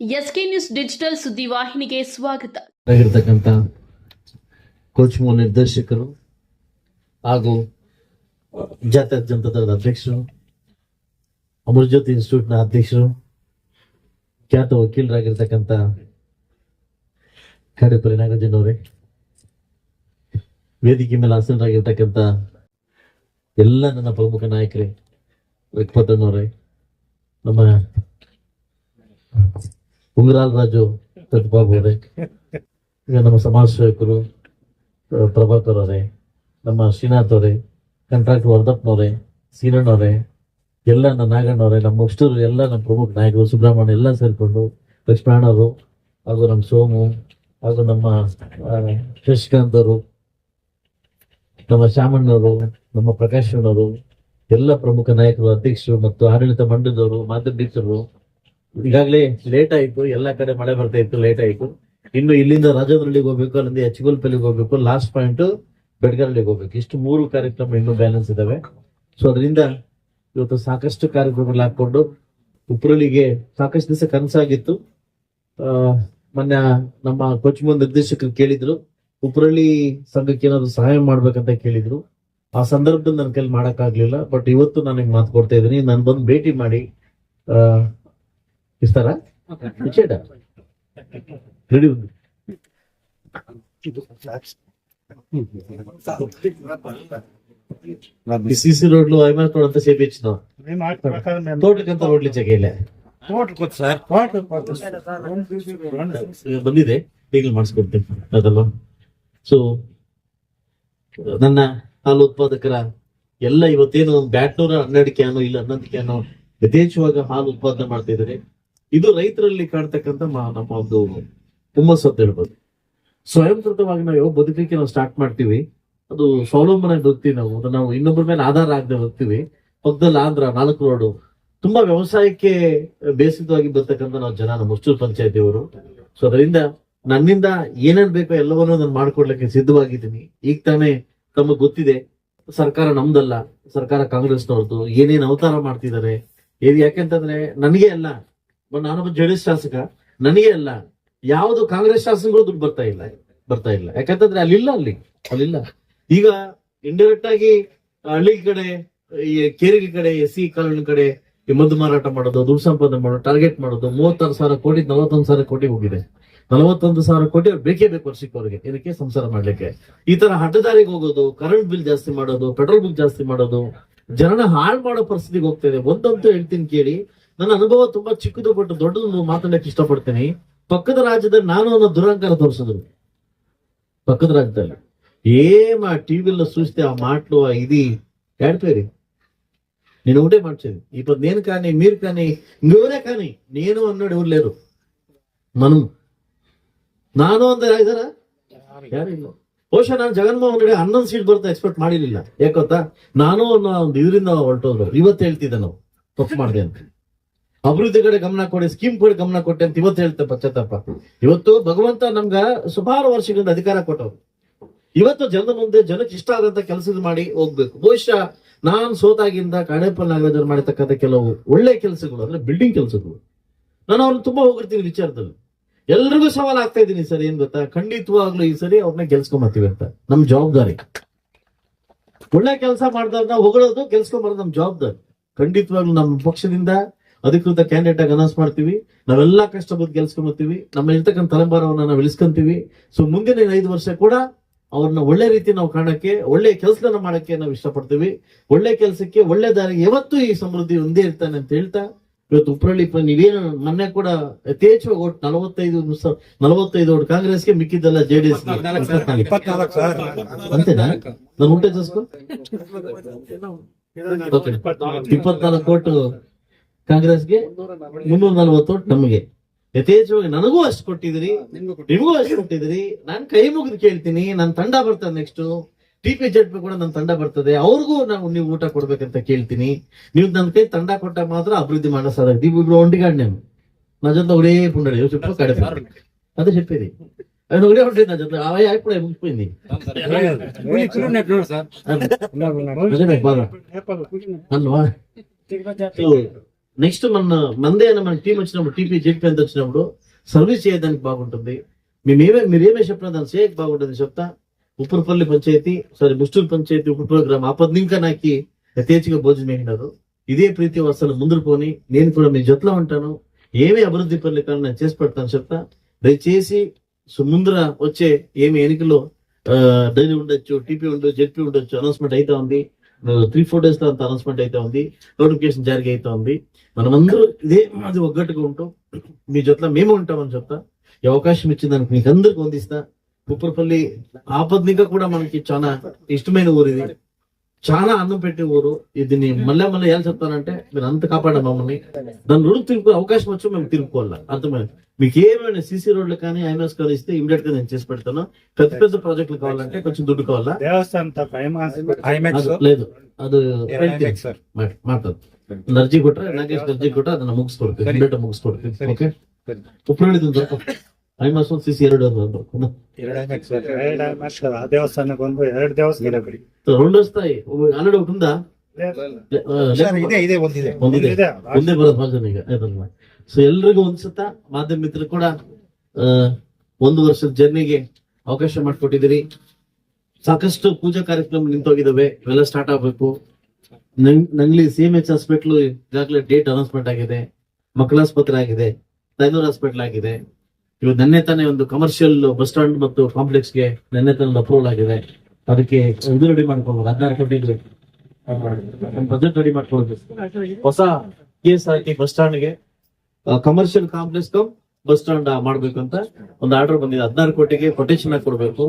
SK news digital ಸುದ್ದಿವಾಹಿನಿಗೆ ಸ್ವಾಗತ. ಆಗಿರ್ತಕ್ಕಂಥ ಕೋಚ್ಮೋ ನಿರ್ದೇಶಕರು ಹಾಗೂ ಜಾತ್ಯತೀತ ಜನತಾ ದಳದ ಅಧ್ಯಕ್ಷರು, ಅಮೃತಜ್ಯೋತಿ ಇನ್ಸ್ಟಿಟ್ಯೂಟ್ನ ಅಧ್ಯಕ್ಷರು, ಖ್ಯಾತ ವಕೀಲರಾಗಿರ್ತಕ್ಕಂಥ ಕಾಡೇಪಲ್ಲಿ ನಾಗರಾಜನ್ ಅವರೇ, ವೇದಿಕೆ ಮೇಲೆ ಆಸೀನರಾಗಿರ್ತಕ್ಕಂಥ ಎಲ್ಲ ನನ್ನ ಪ್ರಮುಖ ನಾಯಕರೇ, ವೆಂಕಟಪ್ಪನವರೇ, ನಮ್ಮ ಉಂಗರಾಲ್ ರಾಜು ಪ್ರತಿಭಾಬು ಅವರೇ, ಈಗ ನಮ್ಮ ಸಮಾಜ ಸೇವಕರು ಪ್ರಭಾಕರ್ ಅವರೇ, ನಮ್ಮ ಶ್ರೀನಾಥ್ ಅವರೇ, ಕಾಂಟ್ರಾಕ್ಟರ್ ವರ್ಧಪ್ಪನವರೇ, ಸೀನಣ್ಣವರೇ, ಎಲ್ಲ ನನ್ನ ನಾಗಣ್ಣವರೇ, ನಮ್ಮ ಮುಖ್ಯರು ಎಲ್ಲ ನಮ್ಮ ಪ್ರಮುಖ ನಾಯಕರು, ಸುಬ್ರಹ್ಮಣ್ಯ ಎಲ್ಲ ಸೇರಿಕೊಂಡು ಲಕ್ಷ್ಮಣವರು ಹಾಗೂ ನಮ್ಮ ಸೋಮು ಹಾಗೂ ನಮ್ಮ ಶಶಿಕಾಂತ್ ಅವರು, ನಮ್ಮ ಶಾಮಣ್ಣವರು, ನಮ್ಮ ಪ್ರಕಾಶಣ್ಣವರು, ಎಲ್ಲ ಪ್ರಮುಖ ನಾಯಕರು, ಅಧ್ಯಕ್ಷರು ಮತ್ತು ಆಡಳಿತ ಮಂಡಳಿದವರು, ಮಾಧ್ಯಮಿಕರು. ಈಗಾಗಲೇ ಲೇಟ್ ಆಯ್ತು, ಎಲ್ಲಾ ಕಡೆ ಮಳೆ ಬರ್ತಾ ಇತ್ತು, ಲೇಟ್ ಆಯ್ತು. ಇನ್ನು ಇಲ್ಲಿಂದ ರಾಜವರಳ್ಳಿಗೆ ಹೋಗ್ಬೇಕು, ಅಲ್ಲಿಂದ ಎಚ್ಗೋಲ್ಪಲ್ಲಿಗೆ ಹೋಗ್ಬೇಕು, ಲಾಸ್ಟ್ ಪಾಯಿಂಟ್ ಬೆಡ್ಗರಳ್ಳಿಗೆ ಹೋಗ್ಬೇಕು. ಇಷ್ಟು 3 ಕಾರ್ಯಕ್ರಮ ಇನ್ನೂ ಬ್ಯಾಲೆನ್ಸ್ ಇದಾವೆ. ಸೊ ಅದರಿಂದ ಇವತ್ತು ಸಾಕಷ್ಟು ಕಾರ್ಯಕ್ರಮಗಳು ಹಾಕೊಂಡು ಉಪ್ರಳ್ಳಿಗೆ ಸಾಕಷ್ಟು ದಿವಸ ಕನಸಾಗಿತ್ತು. ಮೊನ್ನೆ ನಮ್ಮ ಕೋಚ್ಮೋ ನಿರ್ದೇಶಕರು ಕೇಳಿದ್ರು, ಉಪ್ರಳ್ಳಿ ಸಂಘಕ್ಕೆ ಏನಾದ್ರು ಸಹಾಯ ಮಾಡ್ಬೇಕಂತ ಕೇಳಿದ್ರು. ಆ ಸಂದರ್ಭದಲ್ಲಿ ನನ್ನ ಕೈಲಿ ಮಾಡಕ್ಕಾಗ್ಲಿಲ್ಲ. ಬಟ್ ಇವತ್ತು ನಾನು ನಿಮ್ಗೆ ಮಾತು ಕೊಡ್ತಾ ಇದ್ದೀನಿ, ನಾನು ಬಂದು ಭೇಟಿ ಮಾಡಿ ಇಸ್ತಾರ ರೆಡಿ ಸಿಸಿ ರೋಡ್ಲು ಐಮಾಸ್ ರೋಡ್ ಅಂತ ಸೇಬಿ ಹೆಚ್ಚಿನ ತೋಟಕ್ಕಂತ ರೋಡ್ಲಿ ಜಾಗ ಇಲ್ಲ ಬಂದಿದೆ, ಈಗಲೂ ಮಾಡಿಸ್ಕೊಡ್ತೀನಿ ಅದಲ್ವಾ. ಸೊ ನನ್ನ ಹಾಲು ಉತ್ಪಾದಕರ ಎಲ್ಲ ಇವತ್ತೇನು 1212 ಕ್ಯಾನು ಇಲ್ಲ 11 ಕ್ಯಾನು ಯಥೇಚ್ಛವಾಗಿ ಹಾಲು ಉತ್ಪಾದನೆ ಮಾಡ್ತಾ ಇದ್ದಾರೆ. ಇದು ರೈತರಲ್ಲಿ ಕಾಣ್ತಕ್ಕಂಥ ನಮ್ಮ ಒಂದು ಹುಮ್ಮಸ್ಸು ಅಂತ ಹೇಳ್ಬೋದು. ಸ್ವಯಂಕೃತವಾಗಿ ನಾವು ಯಾವ ಬದುಕಲಿಕ್ಕೆ ನಾವು ಸ್ಟಾರ್ಟ್ ಮಾಡ್ತೀವಿ, ಅದು ಸ್ವಾವಲಂಬನೆ ಬದುಕ್ತೀವಿ. ನಾವು ಇನ್ನೊಬ್ಬರ ಮೇಲೆ ಆಧಾರ ಆಗದೆ ಹೋಗ್ತೀವಿ. ಪಕ್ಕದಲ್ಲಿ ಆಂಧ್ರ 4 ರೋಡು ತುಂಬಾ ವ್ಯವಸಾಯಕ್ಕೆ ಬೇಸಿತವಾಗಿ ಬರ್ತಕ್ಕಂಥ ನಾವು ಜನ, ನಮ್ಮ ಮುಷ್ಟೂರು ಪಂಚಾಯತಿಯವರು. ಸೊ ಅದರಿಂದ ನನ್ನಿಂದ ಏನೇನ್ ಬೇಕೋ ಎಲ್ಲವನ್ನೂ ನಾನು ಮಾಡ್ಕೊಡ್ಲಿಕ್ಕೆ ಸಿದ್ಧವಾಗಿದ್ದೀನಿ. ಈಗ ತಾನೇ ತಮಗೆ ಗೊತ್ತಿದೆ, ಸರ್ಕಾರ ನಮ್ದಲ್ಲ, ಸರ್ಕಾರ ಕಾಂಗ್ರೆಸ್ನವ್ರದ್ದು. ಏನೇನ್ ಅವತಾರ ಮಾಡ್ತಿದ್ದಾರೆ, ಯಾಕೆಂತಂದ್ರೆ ನನಗೆ ಅಲ್ಲ, ನಾನೊಬ್ಬ ಜೆಡಿಎಸ್ ಶಾಸಕ, ನನಗೆ ಅಲ್ಲ, ಯಾವ್ದು ಕಾಂಗ್ರೆಸ್ ಶಾಸಕಗಳು ದುಡ್ಡು ಬರ್ತಾ ಇಲ್ಲ. ಯಾಕಂತಂದ್ರೆ ಅಲ್ಲಿಲ್ಲ. ಈಗ ಇಂಡೈರೆಕ್ಟ್ ಆಗಿ ಹಳ್ಳಿ ಕಡೆ, ಈ ಕೇರಿಗೆ ಕಡೆ, SC ಕಾಲೋನಿ ಕಡೆ ಈ ಮದ್ದು ಮಾರಾಟ ಮಾಡೋದು, ದುಡ್ಡು ಸಂಪಾದನೆ ಮಾಡೋದು, ಟಾರ್ಗೆಟ್ ಮಾಡೋದು. 36,000 ಕೋಟಿ 41,000 ಕೋಟಿ ಹೋಗಿದೆ. 41,000 ಕೋಟಿ ಅವ್ರು ಬೇಕೇ ಬೇಕು ವರ್ಷಕ್ಕೆ, ಅವ್ರಿಗೆ ಇದಕ್ಕೆ ಸಂಸಾರ ಮಾಡ್ಲಿಕ್ಕೆ. ಈ ತರ ಅಡ್ಡದಾರಿಗೆ ಹೋಗೋದು, ಕರೆಂಟ್ ಬಿಲ್ ಜಾಸ್ತಿ ಮಾಡೋದು, ಪೆಟ್ರೋಲ್ ಬಿಲ್ ಜಾಸ್ತಿ ಮಾಡೋದು, ಜನನ ಹಾಳು ಮಾಡೋ ಪರಿಸ್ಥಿತಿಗೆ ಹೋಗ್ತಾ ಇದೆ. ಒಂದಂತೂ ಹೇಳ್ತೀನಿ ಕೇಳಿ, ನನ್ನ ಅನುಭವ ತುಂಬಾ ಚಿಕ್ಕದು, ಬಟ್ ದೊಡ್ಡದು ಮಾತಾಡಕ್ಕೆ ಇಷ್ಟಪಡ್ತೀನಿ. ಪಕ್ಕದ ರಾಜ್ಯದಲ್ಲಿ ನಾನು ಅನ್ನೋ ದುರಂಕಾರ ತೋರಿಸಿದ್ರು. ಪಕ್ಕದ ರಾಜ್ಯದಲ್ಲಿ ಟಿವಿಲ್ಲ ಸೂಚಿತೆ ಆ ಮಾಟ್ಲು ఇది ఏడిపోయి నేను ఒకటే మార్చేది. ఇప్పుడు నేను కానీ మీరు కానీ ఇంకెవరే కానీ నేను అన్నాడు ఎవరు లేరు. ನಾನು ಅಂದ್ರೆ ಇದಾರ ಯಾರು ಇಲ್ಲ. ಬಹುಶಃ ನಾನು ಜಗನ್ಮೋಹನ್ ರೆಡ್ಡಿ 11 ಸೀಟ್ ಬರ್ತಾ ಎಕ್ಸ್ಪೆಕ್ಟ್ ಮಾಡಿರ್ಲಿಲ್ಲ. ಯಾಕೊತ್ತಾ, ನಾನು ಒಂದು ಇದರಿಂದ ಹೊರಟೋದ್ರು. ಇವತ್ತು ಹೇಳ್ತಿದ್ದೆ ನಾವು ತಪ್ಪು ಮಾಡಿದೆ ಅಂತ. ಅಭಿವೃದ್ಧಿ ಕಡೆ ಗಮನ ಕೊಡಿ, ಸ್ಕೀಮ್ ಕಡೆ ಗಮನ ಕೊಟ್ಟೆ ಅಂತ ಇವತ್ತು ಹೇಳ್ತೆ ಪಶ್ಚಾತ್ತಾಪ. ಇವತ್ತು ಭಗವಂತ ನಮ್ಗ ಸುಮಾರು ವರ್ಷಗಳಿಂದ ಅಧಿಕಾರ ಕೊಟ್ಟವ್ರು. ಇವತ್ತು ಜನದ ಮುಂದೆ ಜನಕ್ಕೆ ಇಷ್ಟ ಆದಂತ ಕೆಲಸದ ಮಾಡಿ ಹೋಗ್ಬೇಕು. ಬಹುಶಃ ನಾನ್ ಸೋತಾಗಿಂದ ಕಾಡೇಪಲ್ಲಿ ನಾಗರಾಜರು ಮಾಡಿರ್ತಕ್ಕಂಥ ಕೆಲವು ಒಳ್ಳೆ ಕೆಲಸಗಳು, ಅಂದ್ರೆ ಬಿಲ್ಡಿಂಗ್ ಕೆಲಸಗಳು, ನಾನು ಅವ್ರನ್ನ ತುಂಬಾ ಹೋಗಿರ್ತೀನಿ ವಿಚಾರದಲ್ಲಿ. ಎಲ್ರಿಗೂ ಸವಾಲ್ ಆಗ್ತಾ ಇದ್ದೀನಿ ಸರ್. ಏನ್ ಗೊತ್ತಾ, ಖಂಡಿತವಾಗ್ಲೂ ಈ ಸರಿ ಅವ್ರನ್ನ ಗೆಲ್ಸ್ಕೊಂಬರ್ತೀವಿ ಅಂತ ನಮ್ ಜವಾಬ್ದಾರಿ. ಒಳ್ಳೆ ಕೆಲಸ ಮಾಡಿದವ್ರನ್ನ ಹೊಗಳೋದು, ಗೆಲ್ಸ್ಕೊಂಬರೋದು ನಮ್ ಜವಾಬ್ದಾರಿ. ಖಂಡಿತವಾಗ್ಲೂ ನಮ್ಮ ಪಕ್ಷದಿಂದ ಅಧಿಕೃತ ಕ್ಯಾಂಡಿಡೇಟ್ ಆಗಿ ಅನೌನ್ಸ್ ಮಾಡ್ತೀವಿ. ನಾವೆಲ್ಲಾ ಕಷ್ಟಪಟ್ಟು ಗೆಲ್ಸ್ಕೊಂಬರ್ತೀವಿ. ನಮ್ಮ ಇರ್ತಕ್ಕಂಥ ತಲೆಮಾರವನ್ನ ನಾವು ಇಳಿಸ್ಕೊಂತೀವಿ. ಸೊ ಮುಂದಿನ 5 ವರ್ಷ ಕೂಡ ಅವ್ರನ್ನ ಒಳ್ಳೆ ರೀತಿ ನಾವು ಕಾಣಕ್ಕೆ, ಒಳ್ಳೆ ಕೆಲಸನ ಮಾಡಕ್ಕೆ ನಾವು ಇಷ್ಟಪಡ್ತೀವಿ. ಒಳ್ಳೆ ಕೆಲಸಕ್ಕೆ, ಒಳ್ಳೆ ದಾರಿಗೆ ಯಾವತ್ತೂ ಈ ಸಮೃದ್ಧಿ ಒಂದೇ ಇರ್ತಾನೆ ಅಂತ ಹೇಳ್ತಾ, ಇವತ್ತು ಉಪ್ರಳ್ಳಿ ನೀವೇನು ಮೊನ್ನೆ ಕೂಡ ಯಥೇಚ್ಛವಾಗಿ ಓಟ್ 45 ಓಟ್ ಕಾಂಗ್ರೆಸ್ಗೆ, ಮಿಕ್ಕಿದ್ದೆಲ್ಲ JDS ಅಂತೇನಾ? ನಾನು ಊಟ ಚಸ್ಕೊ 24 ಓಟ್ ಕಾಂಗ್ರೆಸ್ಗೆ, 340 ಓಟ್ ನಮಗೆ. ಯಥೇಚ್ಛವಾಗಿ ನನಗೂ ಅಷ್ಟು ಕೊಟ್ಟಿದ್ರಿ, ನಿಮಗೂ ಅಷ್ಟು ಕೊಟ್ಟಿದ್ರಿ. ನಾನ್ ಕೈ ಮುಗಿದು ಕೇಳ್ತೀನಿ, ನನ್ನ ತಂಡ ಬರ್ತದೆ ನೆಕ್ಸ್ಟ್ TP JP ಕೂಡ ನನ್ನ ತಂಡ ಬರ್ತದೆ, ಅವ್ರಿಗೂ ನೀವು ಊಟ ಕೊಡ್ಬೇಕಂತ ಕೇಳ್ತೀನಿ. ನೀವು ನನ್ನ ಕೈ ತಂಡ ಕೊಟ್ಟ ಮಾತ್ರ ಅಭಿವೃದ್ಧಿ ಮಾಡೋ ಸಾಧ್ಯ. ಇಬ್ರು ಒಂಟಿಗಾಡ್ నేను నా జೊತೆ ఒకే పుండడు చెప్పు కడప అదే చెప్పేది. అది ఒకటే ఉంటుంది నా జೊತೆ. అవే ఇప్పుడు ముగిపోయింది అల్వా. నెక్స్ట్ మందే మన టీం వచ్చినప్పుడు టీపీ జెడ్పీ అంత వచ్చినప్పుడు సర్వీస్ చేయడానికి బాగుంటుంది. మీరేమే చెప్పినా దాన్ని చేయక బాగుంటుంది చెప్తా. ఉప్పరపల్లి పంచాయతీ ముస్టూరు పంచాయతీ ఉప్పరపల్లి గ్రామం ఆపద ఇంకా నాకు యథేచ్ఛగా భోజనం అయినారు. ఇదే ప్రీతి వస్తాను ముందుకు పోని నేను కూడా మీ జొత్లో ఉంటాను. ఏమి అభివృద్ధి పనులు కానీ నేను చేసి పెడతాను చెప్తా. దయచేసి ముందర వచ్చే ఏమి ఎన్నికల్లో డైరీ ఉండొచ్చు, టీపీ ఉండొచ్చు, జెడ్పీ ఉండొచ్చు, అనౌన్స్మెంట్ అయితే ఉంది. 3-4 days లో అంత అనౌన్స్మెంట్ అయితే ఉంది, నోటిఫికేషన్ జారీ అయితే ఉంది. మనమందరూ ఇదే అది ఒగ్గట్టుగా ఉంటాం. మీ జొత్లో మేము ఉంటామని చెప్తా. ఈ అవకాశం ఇచ్చిన దానికి మీకు అందరికి వందిస్తా. ఉప్పరపల్లి ఆపద్నిగా కూడా మనకి చాలా ఇష్టమైన ఊరు ఇది. చాలా అన్నం పెట్టే ఊరు. దీన్ని మళ్ళీ ఏం చెప్తానంటే మీరు అంత కాపాడారు మమ్మల్ని. దాని రోడ్డు తిరుగు అవకాశం వచ్చి మేము తిరుగుకోవాలా. అర్థమైంది. మీకు ఏమైనా సీసీ రోడ్లు కానీ ఐఎంఎస్ కానీ ఇస్తే ఇమీడియట్ గా నేను చేసి పెడతాను. పెద్ద పెద్ద ప్రాజెక్టులు కావాలంటే కొంచెం దుడ్డు కావాలా. లేదు ಅದು ಮಾಡ್ತದೆ ಅರ್ಜಿ ಕೊಟ್ರೆ ನಾಗೇಶ್ ಅರ್ಜಿ ಕೊಟ್ರೆ ಅದನ್ನ ಮುಗಿಸ್ಕೊಡ್ತೀವಿ, ಇಮಿಡಿಯೇಟ್ ಮುಗಿಸ್ಕೊಡ್ತೀವಿ. ಓಕೆ ಉಪ್ಪಳಿದ್ದು ಐಮಾಸ್ ಒಂದು ಸಿಸಿ 2 ದೇವಸ್ಥಾನಕ್ಕೊಂದು 2 ದೇವಸ್ಥಾನ రెండు వస్తాయి. ఆల్రెడీ ఒకటి ఉందా? ಒಂದೇ ಬರೋದು ಭಾಳ ಈಗ. ಸೊ ಎಲ್ರಿಗೂ ಒಂದ್ಸತ ಮಾಧ್ಯಮ ಮಿತ್ರರು ಕೂಡ 1 ವರ್ಷದ ಜರ್ನಿಗೆ ಅವಕಾಶ ಮಾಡಿಕೊಟ್ಟಿದ್ದೀರಿ. ಸಾಕಷ್ಟು ಪೂಜಾ ಕಾರ್ಯಕ್ರಮ ನಿಂತೋಗಿದ್ದಾವೆ, ಇವೆಲ್ಲ ಸ್ಟಾರ್ಟ್ ಆಗ್ಬೇಕು. ನಂಗ್ಲಿ CMH ಹಾಸ್ಪಿಟ್ಲ್ ಈಗಾಗಲೇ ಡೇಟ್ ಅನೌನ್ಸ್ಮೆಂಟ್ ಆಗಿದೆ, ಮಕ್ಕಳ ಆಸ್ಪತ್ರೆ ಆಗಿದೆ, ತೈನೂರ್ ಹಾಸ್ಪಿಟಲ್ ಆಗಿದೆ. ಇವಾಗ ನೆನ್ನೆ ತಾನೇ ಒಂದು ಕಮರ್ಷಿಯಲ್ ಬಸ್ ಸ್ಟಾಂಡ್ ಮತ್ತು ಕಾಂಪ್ಲೆಕ್ಸ್ ಗೆ ನೆನ್ನೆ ತಾನೇ ಅಪ್ರೂವಲ್ ಆಗಿದೆ. ಅದಕ್ಕೆ ಇದು ರೆಡಿ ಮಾಡ್ಕೊಳ್ಬೋದು. 16 ಕೋಟಿ ಬಜೆಟ್ ರೆಡಿ ಮಾಡ್ಕೊಳ್ಬೇಕು. ಹೊಸ KSRT ಬಸ್ ಸ್ಟಾಂಡ್ ಗೆ ಕಮರ್ಷಿಯಲ್ ಕಾಂಪ್ಲೆಕ್ಸ್ ಬಸ್ ಸ್ಟಾಂಡ್ ಮಾಡ್ಬೇಕು ಅಂತ ಒಂದು ಆರ್ಡರ್ ಬಂದಿದೆ. 16 ಕೋಟಿಗೆ ಕೊಟೇಶನ್ ಹಾಕಿ ಕೊಡ್ಬೇಕು.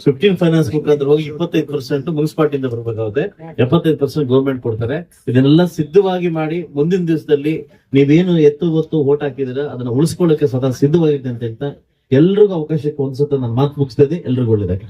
15 ಫೈನಾನ್ಸ್ ಮುಖಾಂತರ ಹೋಗಿ 25% ಮುನ್ಸಿಪಾಲಿಟಿಯಿಂದ ಬರ್ಬೇಕಾಗುತ್ತೆ, 75% ಗೌರ್ಮೆಂಟ್ ಕೊಡ್ತಾರೆ. ಇದನ್ನೆಲ್ಲ ಸಿದ್ಧವಾಗಿ ಮಾಡಿ ಮುಂದಿನ ದಿವಸದಲ್ಲಿ ನೀವೇನು ಹೊತ್ತು ಓಟ್ ಹಾಕಿದಿರ ಅದನ್ನ ಉಳಿಸ್ಕೊಳ್ಳಕ್ಕೆ ಸದಾ ಸಿದ್ಧವಾಗಿದೆ ಅಂತ ಹೇಳ್ತಾ ಎಲ್ರಿಗೂ ಅವಕಾಶಕ್ಕೆ ಒಂದ್ಸತ ನಾನು ಮಾತು ಮುಗಿಸ್ತಾ ಇದ್ದೀನಿ. ಎಲ್ರಿಗೂ ಒಳ್ಳೆಯದಾಗಿ.